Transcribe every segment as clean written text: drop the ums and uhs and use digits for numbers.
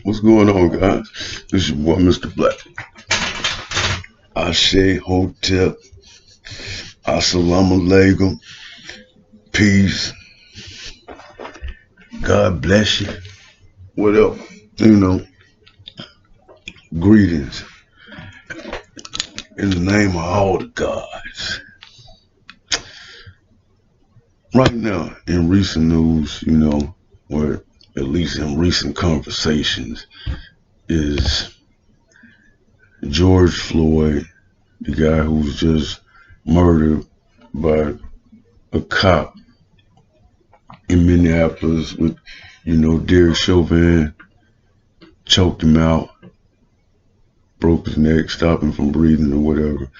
What's going on, guys? This is your boy, Mr. Blacc. Ashe Hotel. Assalamu alaikum. Peace. God bless you. Whatever. You know, greetings in the name of all the gods. Right now, in recent news, or at least in recent conversations, is George Floyd, the guy who was just murdered by a cop in Minneapolis with, Derek Chauvin choked him out, broke his neck, stopped him from breathing or whatever.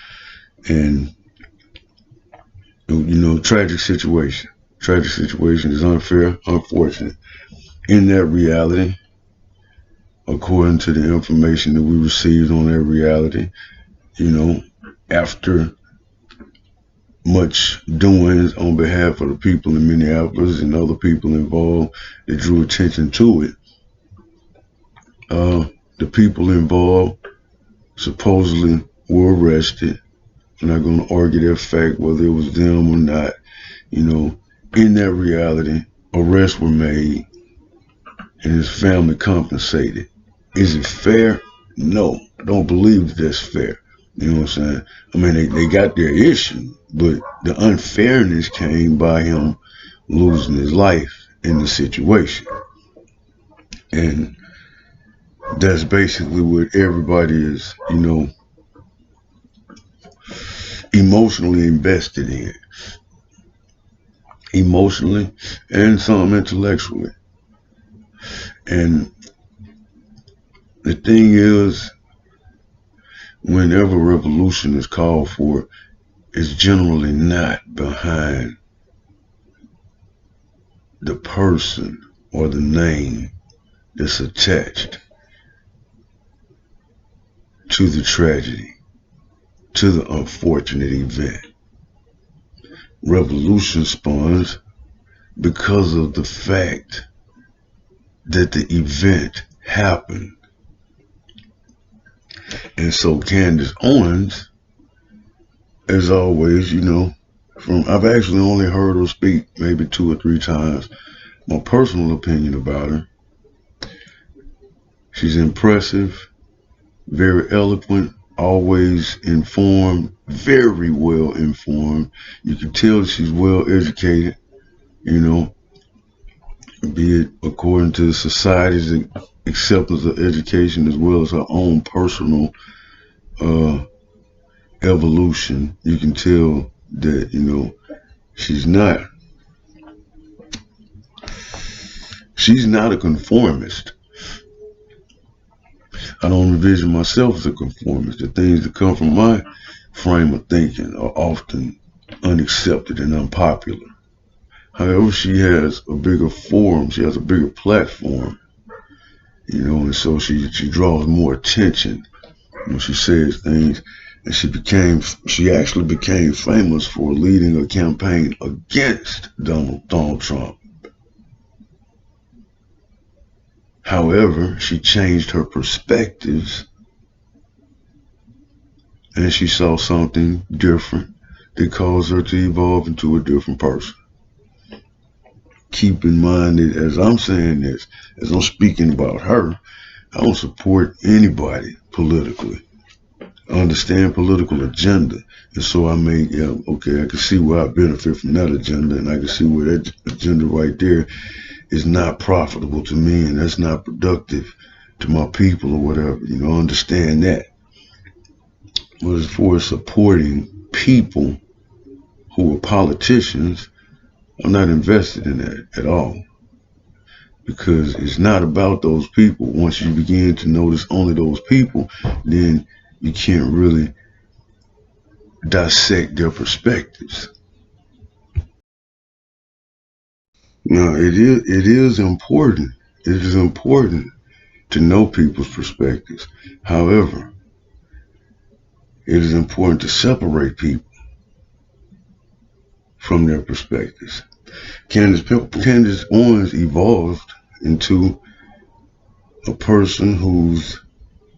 And, tragic situation. Tragic situation is unfair, unfortunate. In that reality, according to the information that we received on that reality, after much doings on behalf of the people in Minneapolis and other people involved that drew attention to it, the people involved supposedly were arrested. I'm not going to argue that fact, whether it was them or not. In that reality, arrests were made and his family compensated. Is it fair? No, I don't believe that's fair. You know what I'm saying? I mean, they got their issue, but the unfairness came by him losing his life in the situation. And that's basically what everybody is, emotionally invested in. Emotionally and some intellectually. And the thing is, whenever revolution is called for, it's generally not behind the person or the name that's attached to the tragedy, to the unfortunate event. Revolution spawns because of the fact that the event happened. And so Candace Owens, as always, I've actually only heard her speak maybe 2 or 3 times. My personal opinion about her: she's impressive, very eloquent, always informed, very well informed. You can tell she's well educated, be it according to society's acceptance of education as well as her own personal evolution. You can tell that, she's not a conformist. I don't envision myself as a conformist. The things that come from my frame of thinking are often unaccepted and unpopular. However, she has a bigger forum, she has a bigger platform, and so she draws more attention when she says things. And she actually became famous for leading a campaign against Donald Trump. However, she changed her perspectives and she saw something different that caused her to evolve into a different person. Keep in mind that as I'm saying this, as I'm speaking about her, I don't support anybody politically. I understand political agenda, and so I can see where I benefit from that agenda, and I can see where that agenda right there is not profitable to me, and that's not productive to my people or whatever. I understand that. But as far as supporting people who are politicians, I'm not invested in that at all. Because it's not about those people. Once you begin to notice only those people, then you can't really dissect their perspectives. Now, it is important. It is important to know people's perspectives. However, it is important to separate people from their perspectives. Candace Owens evolved into a person whose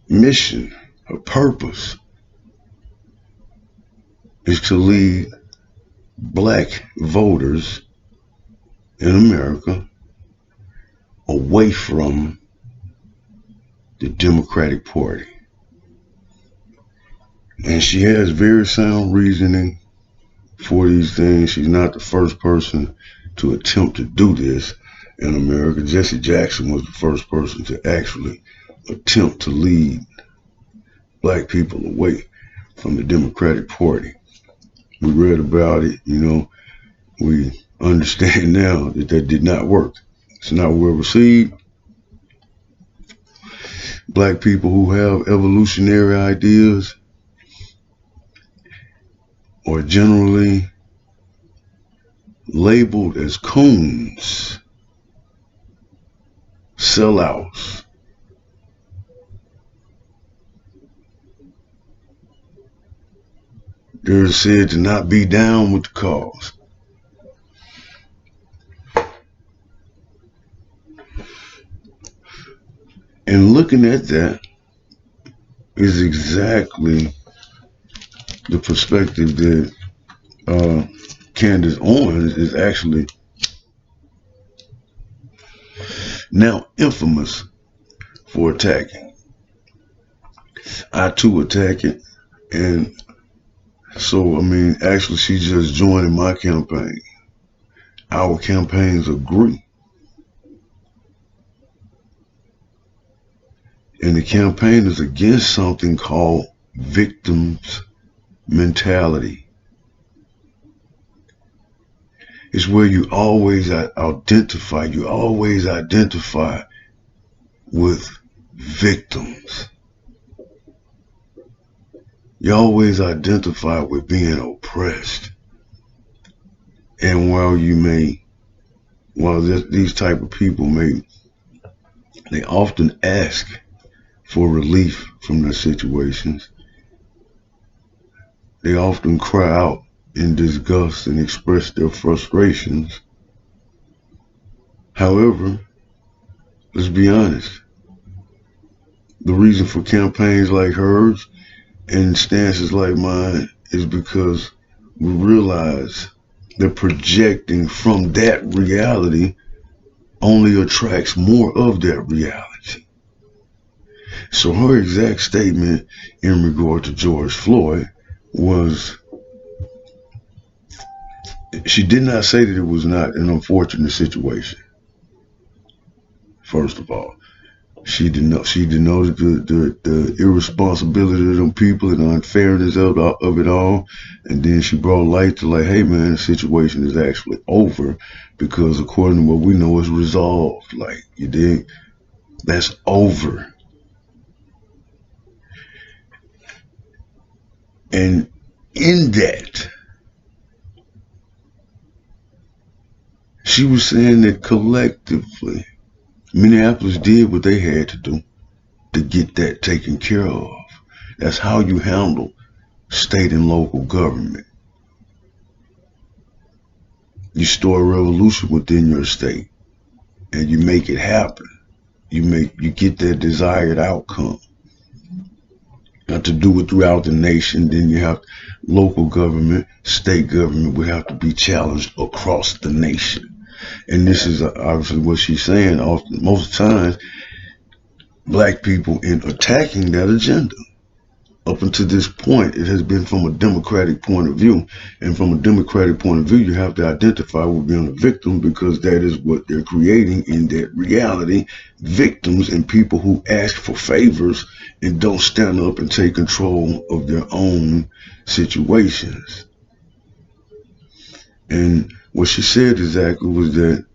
mission, her purpose, is to lead black voters in America away from the Democratic Party. And she has very sound reasoning for these things. She's not the first person to attempt to do this in America. Jesse Jackson was the first person to actually attempt to lead black people away from the Democratic Party. We read about it, we understand now that that did not work. It's not well received. Black people who have evolutionary ideas are generally labeled as coons, sellouts. They're said to not be down with the cause. And looking at that is exactly the perspective that Candace Owens is actually now infamous for attacking. I too attack it, and so actually she's just joining my campaign. Our campaigns agree. And the campaign is against something called victims mentality. It's where you always identify with victims. You always identify with being oppressed. And while these type of people they often ask for relief from their situations, they often cry out in disgust and express their frustrations. However, let's be honest, the reason for campaigns like hers and stances like mine is because we realize that projecting from that reality only attracts more of that reality. So her exact statement in regard to George Floyd was, she did not say that it was not an unfortunate situation. First of all, she denoted the irresponsibility of them people and the unfairness of it all, and then she brought light to hey man, the situation is actually over because according to what we know, it's resolved. You dig? That's over. And in that, she was saying that collectively, Minneapolis did what they had to do to get that taken care of. That's how you handle state and local government. You start a revolution within your state and you make it happen. You get that desired outcome. Not to do it throughout the nation, then you have local government, state government would have to be challenged across the nation. And this is obviously what she's saying. Often, most times, black people in attacking that agenda. Up until this point, it has been from a democratic point of view. And from a democratic point of view, you have to identify with being a victim because that is what they're creating in that reality. Victims and people who ask for favors and don't stand up and take control of their own situations. And what she said exactly was that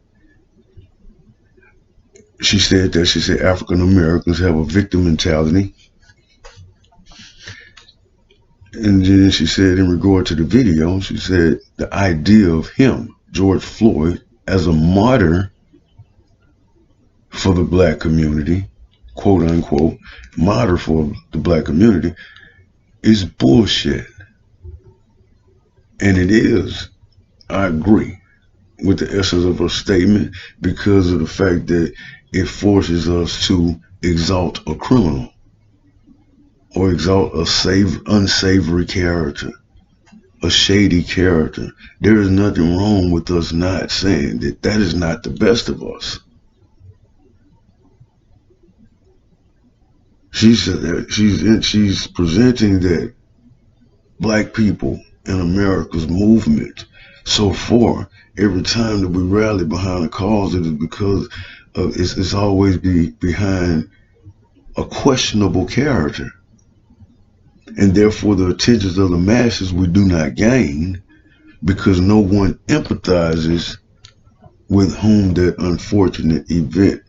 she said African Americans have a victim mentality. And then she said in regard to the video, she said the idea of him, George Floyd, as a martyr for the black community, quote unquote, martyr for the black community, is bullshit. And it is. I agree with the essence of her statement because of the fact that it forces us to exalt a criminal or exalt a unsavory character, a shady character. There is nothing wrong with us not saying that that is not the best of us. She's presenting that black people in America's movement so far, every time that we rally behind a cause, it is because of it's always behind a questionable character. And therefore the attentions of the masses we do not gain because no one empathizes with whom that unfortunate event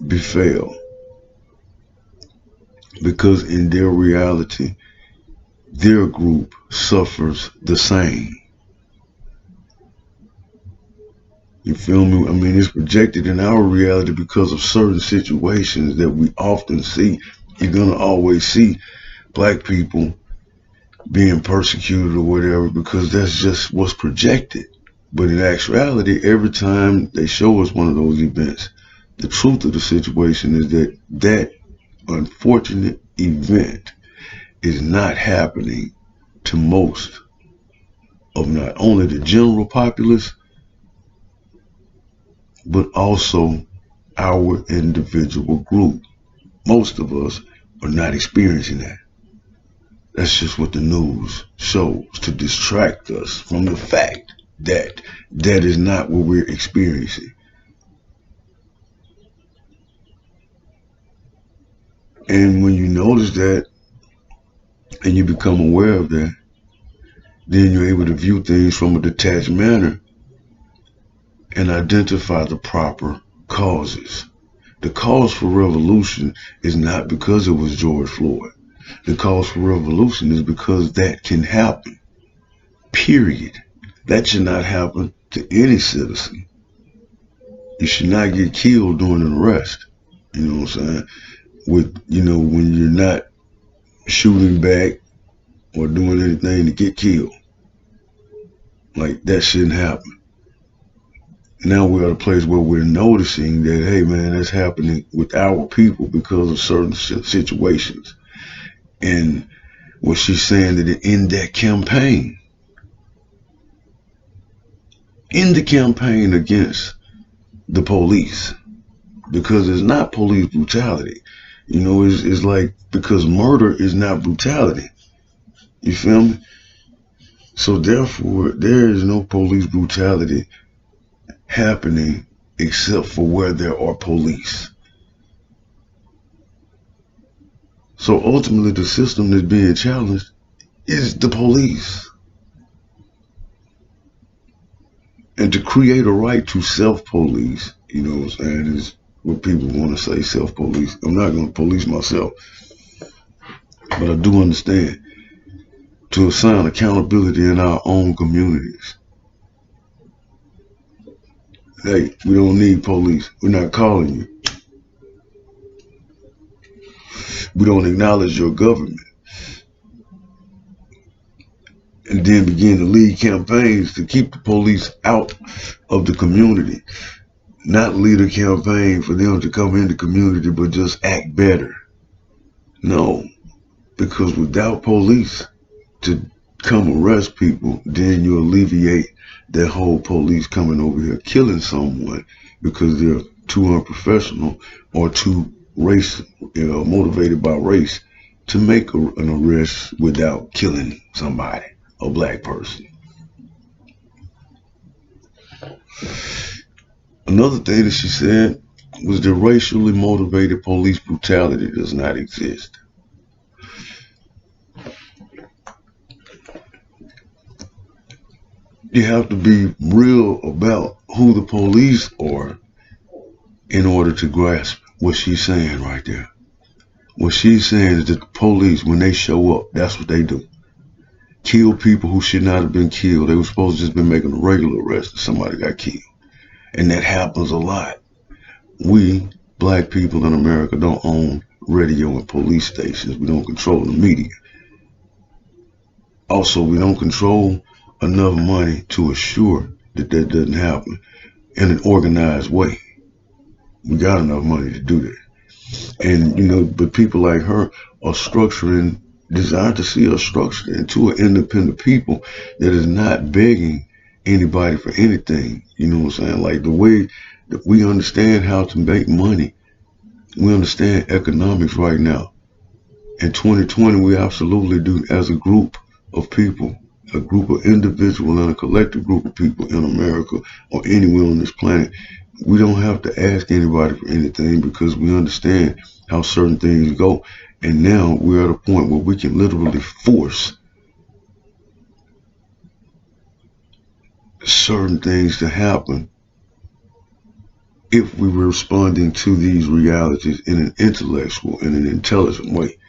befell. Because in their reality, their group suffers the same. You feel me? I mean, it's projected in our reality because of certain situations that we often see. You're going to always see black people being persecuted or whatever because that's just what's projected. But in actuality, every time they show us one of those events, the truth of the situation is that that unfortunate event is not happening to most of not only the general populace, but also our individual group. Most of us are not experiencing that. That's just what the news shows to distract us from the fact that that is not what we're experiencing. And when you notice that and you become aware of that, then you're able to view things from a detached manner and identify the proper causes. The cause for revolution is not because it was George Floyd. The cause for revolution is because that can happen. Period. That should not happen to any citizen. You should not get killed during an arrest. You know what I'm saying? When you're not shooting back or doing anything to get killed. Like, that shouldn't happen. Now we're at a place where we're noticing that, hey man, that's happening with our people because of certain situations. And what she's saying that in that campaign, in the campaign against the police, because it's not police brutality. It's like, because murder is not brutality. You feel me? So therefore, there is no police brutality happening except for where there are police. So ultimately, the system that's being challenged is the police. And to create a right to self-police, you know what I'm saying, is what people want to say, self-police. I'm not going to police myself, but I do understand to assign accountability in our own communities. Hey, we don't need police. We're not calling you. We don't acknowledge your government. And then begin to lead campaigns to keep the police out of the community. Not lead a campaign for them to come in the community, but just act better. No, because without police to come arrest people, then you alleviate that whole police coming over here killing someone because they're too unprofessional or too motivated by race to make an arrest without killing somebody, a black person. Another thing that she said was that racially motivated police brutality does not exist. You have to be real about who the police are in order to grasp what she's saying right there. What she's saying is that the police, when they show up, that's what they do. Kill people who should not have been killed. They were supposed to just been making a regular arrest if somebody got killed. And that happens a lot. We, black people in America, don't own radio and police stations. We don't control the media. Also, we don't control enough money to assure that that doesn't happen in an organized way. We got enough money to do that. And, but people like her are designed to see us structured into an independent people that is not begging anybody for anything. You know what I'm saying? Like the way that we understand how to make money, we understand economics right now. In 2020, we absolutely do as a group of people, a group of individuals and a collective group of people in America or anywhere on this planet. We don't have to ask anybody for anything because we understand how certain things go. And now we're at a point where we can literally force certain things to happen if we were responding to these realities in an intellectual, in an intelligent way.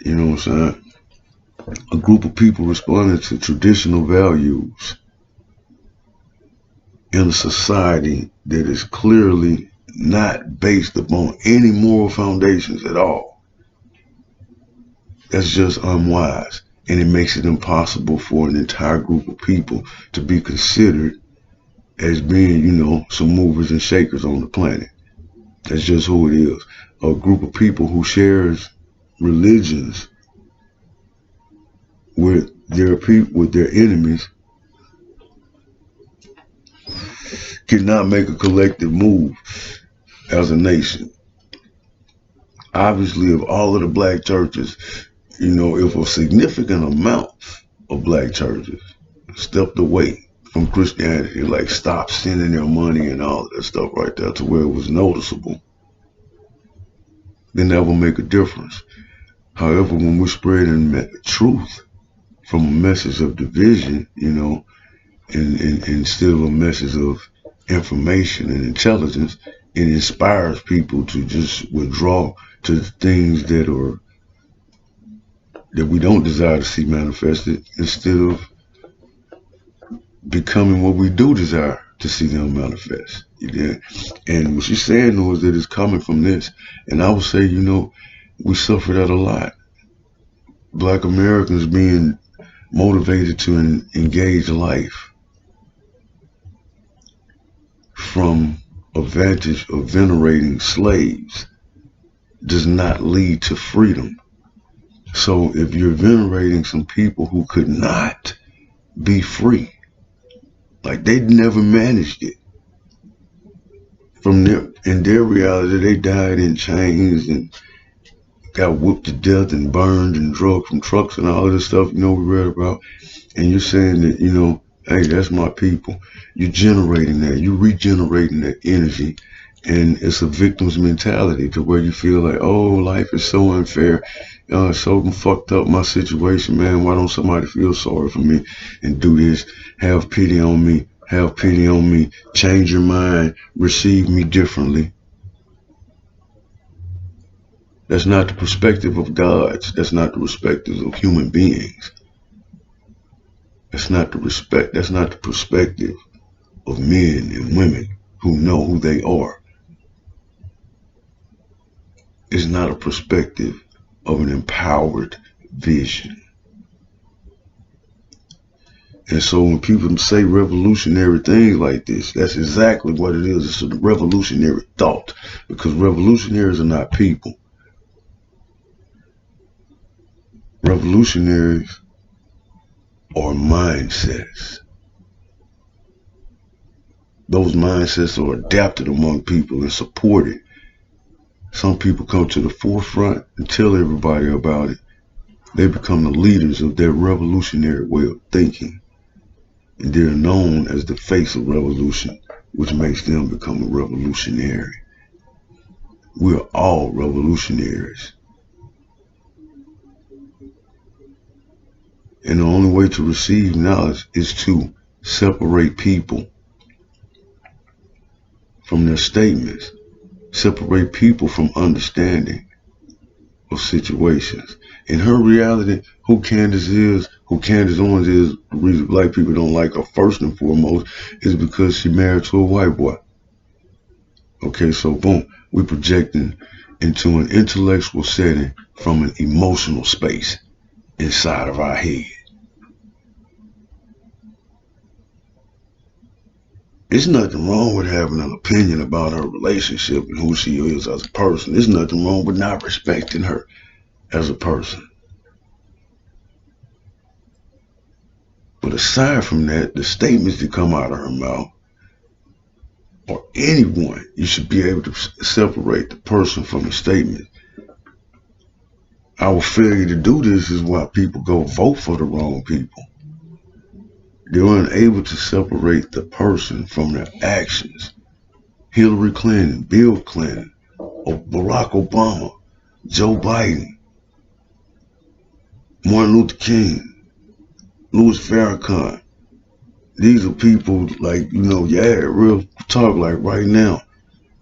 You know what I'm saying? A group of people responding to traditional values in a society that is clearly not based upon any moral foundations at all. That's just unwise. And it makes it impossible for an entire group of people to be considered as being, some movers and shakers on the planet. That's just who it is. A group of people who shares religions with their enemies cannot make a collective move as a nation. Obviously, of all of the black churches, if a significant amount of black churches stepped away from Christianity, like stopped sending their money and all that stuff right there to where it was noticeable, then that will make a difference. However, when we're spreading truth from a message of division, and instead of a message of information and intelligence, it inspires people to just withdraw to things that we don't desire to see manifested instead of becoming what we do desire to see them manifest. And what she's saying though is that it's coming from this. And I would say, we suffer that a lot. Black Americans being motivated to engage life from a vantage of venerating slaves does not lead to freedom. So if you're venerating some people who could not be free, like they never managed it, in their reality, they died in chains and got whooped to death and burned and drugged from trucks and all of this stuff, we read about. And you're saying that, hey, that's my people. You're generating that. You're regenerating that energy. And it's a victim's mentality to where you feel like, oh, life is so unfair. It's so fucked up, my situation, man. Why don't somebody feel sorry for me and do this? Have pity on me. Have pity on me. Change your mind. Receive me differently. That's not the perspective of gods. That's not the perspective of human beings. That's not the perspective of men and women who know who they are. It's not a perspective of an empowered vision. And so when people say revolutionary things like this, that's exactly what it is. It's a revolutionary thought, because revolutionaries are not people. Revolutionaries are mindsets. Those mindsets are adapted among people and supported. Some people come to the forefront and tell everybody about it. They become the leaders of their revolutionary way of thinking. And they're known as the face of revolution, which makes them become a revolutionary. We're all revolutionaries. And the only way to receive knowledge is to separate people from their statements. Separate people from understanding of situations. In her reality, who Candace Owens is, the reason black people don't like her first and foremost is because she married to a white boy. Okay, so boom, we're projecting into an intellectual setting from an emotional space inside of our head. It's nothing wrong with having an opinion about her relationship and who she is as a person. There's nothing wrong with not respecting her as a person. But aside from that, the statements that come out of her mouth, or anyone, you should be able to separate the person from the statement. Our failure to do this is why people go vote for the wrong people. They're unable to separate the person from their actions. Hillary Clinton, Bill Clinton, Barack Obama, Joe Biden, Martin Luther King, Louis Farrakhan. These are people like, real talk like right now.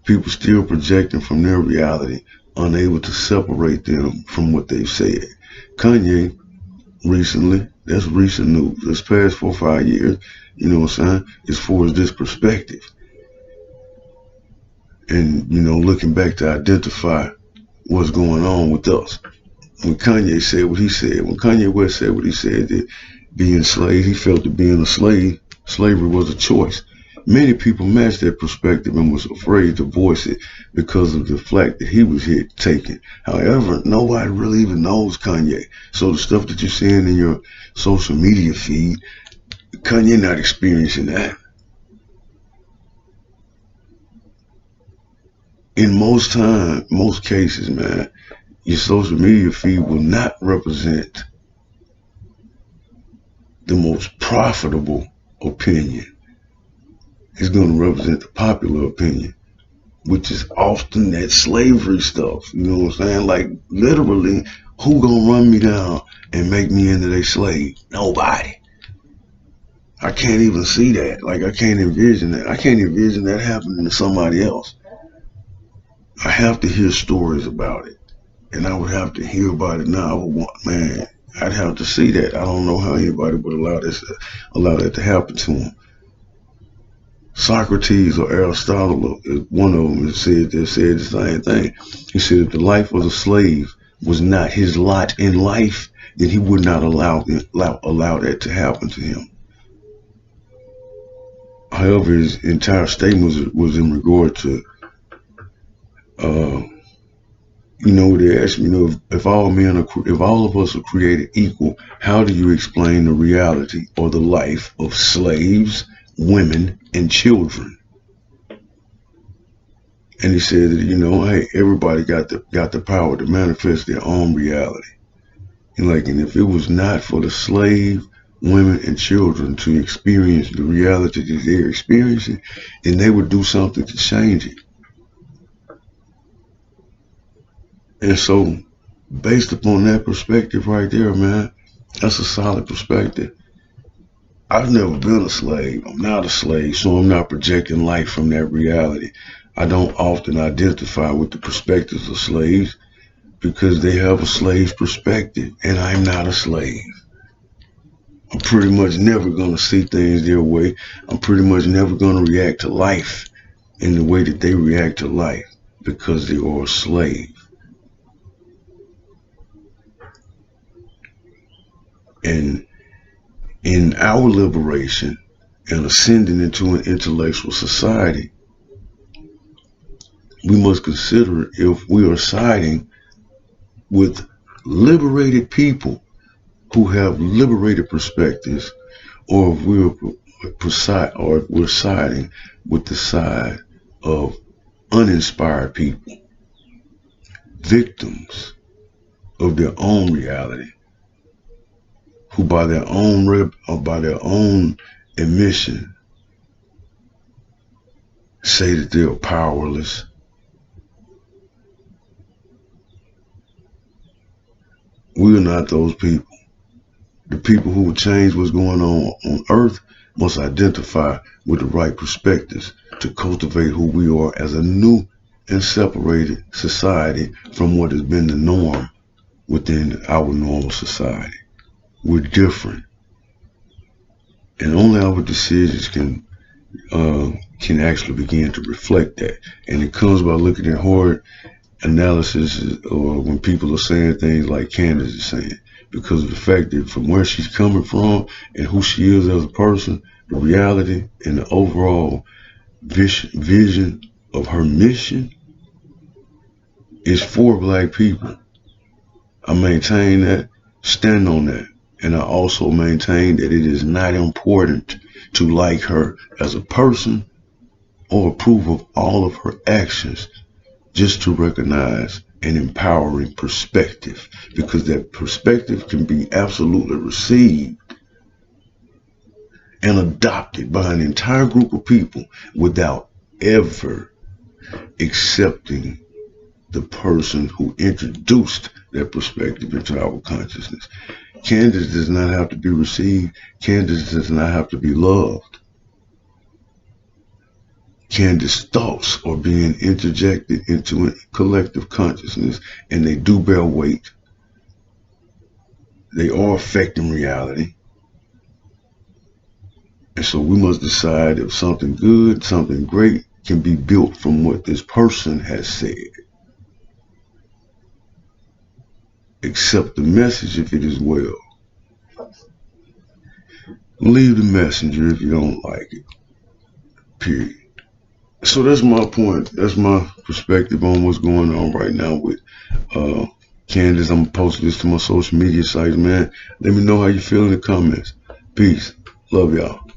People still projecting from their reality, unable to separate them from what they've said. Kanye recently, that's recent news, this past 4 or 5 years, as far as this perspective. And, looking back to identify what's going on with us. When Kanye said what he said, when Kanye West said what he said, that being slave, he felt that being a slave, slavery was a choice. Many people matched that perspective and was afraid to voice it because of the flack that he was here taking. However, nobody really even knows Kanye. So the stuff that you're seeing in your social media feed, Kanye not experiencing that. In most cases, man, your social media feed will not represent the most profitable opinion. It's going to represent the popular opinion, which is often that slavery stuff. You know what I'm saying? Like, literally, who gonna run me down and make me into their slave? Nobody. I can't even see that. Like, I can't envision that. I can't envision that happening to somebody else. I have to hear stories about it. And I would have to hear about it now. Man, I'd have to see that. I don't know how anybody would allow that to happen to them. Socrates or Aristotle, one of them said the same thing. He said if the life of the slave was not his lot in life, then he would not allow that to happen to him. However, his entire statement was in regard to, they asked me, if all of us are created equal, how do you explain the reality or the life of slaves, women, and children? And he said that, hey, everybody got the power to manifest their own reality. And if it was not for the slave, women, and children to experience the reality that they're experiencing, then they would do something to change it. And so, based upon that perspective right there, man, that's a solid perspective. I've never been a slave. I'm not a slave, so I'm not projecting life from that reality. I don't often identify with the perspectives of slaves because they have a slave's perspective, and I'm not a slave. I'm pretty much never going to see things their way. I'm pretty much never going to react to life in the way that they react to life because they are a slave. And in our liberation and ascending into an intellectual society, we must consider if we are siding with liberated people who have liberated perspectives, or if we're siding with the side of uninspired people, victims of their own reality, who by their own admission say that they're powerless. We are not those people. The people who will change what's going on earth must identify with the right perspectives to cultivate who we are as a new and separated society from what has been the norm within our normal society. We're different. And only our decisions can actually begin to reflect that. And it comes by looking at hard analysis, or when people are saying things like Candace is saying, because of the fact that from where she's coming from and who she is as a person, the reality and the overall vision of her mission is for Black people. I maintain that, stand on that. And I also maintain that it is not important to like her as a person or approve of all of her actions, just to recognize an empowering perspective, because that perspective can be absolutely received and adopted by an entire group of people without ever accepting the person who introduced that perspective into our consciousness. Candace does not have to be received. Candace does not have to be loved. Candace's thoughts are being interjected into a collective consciousness, and they do bear weight. They are affecting reality. And so we must decide if something good, something great can be built from what this person has said. Accept the message if it is well. Leave the messenger if you don't like it. Period. So that's my point. That's my perspective on what's going on right now with Candace. I'm gonna post this to my social media sites, man. Let me know how you feel in the comments. Peace. Love y'all.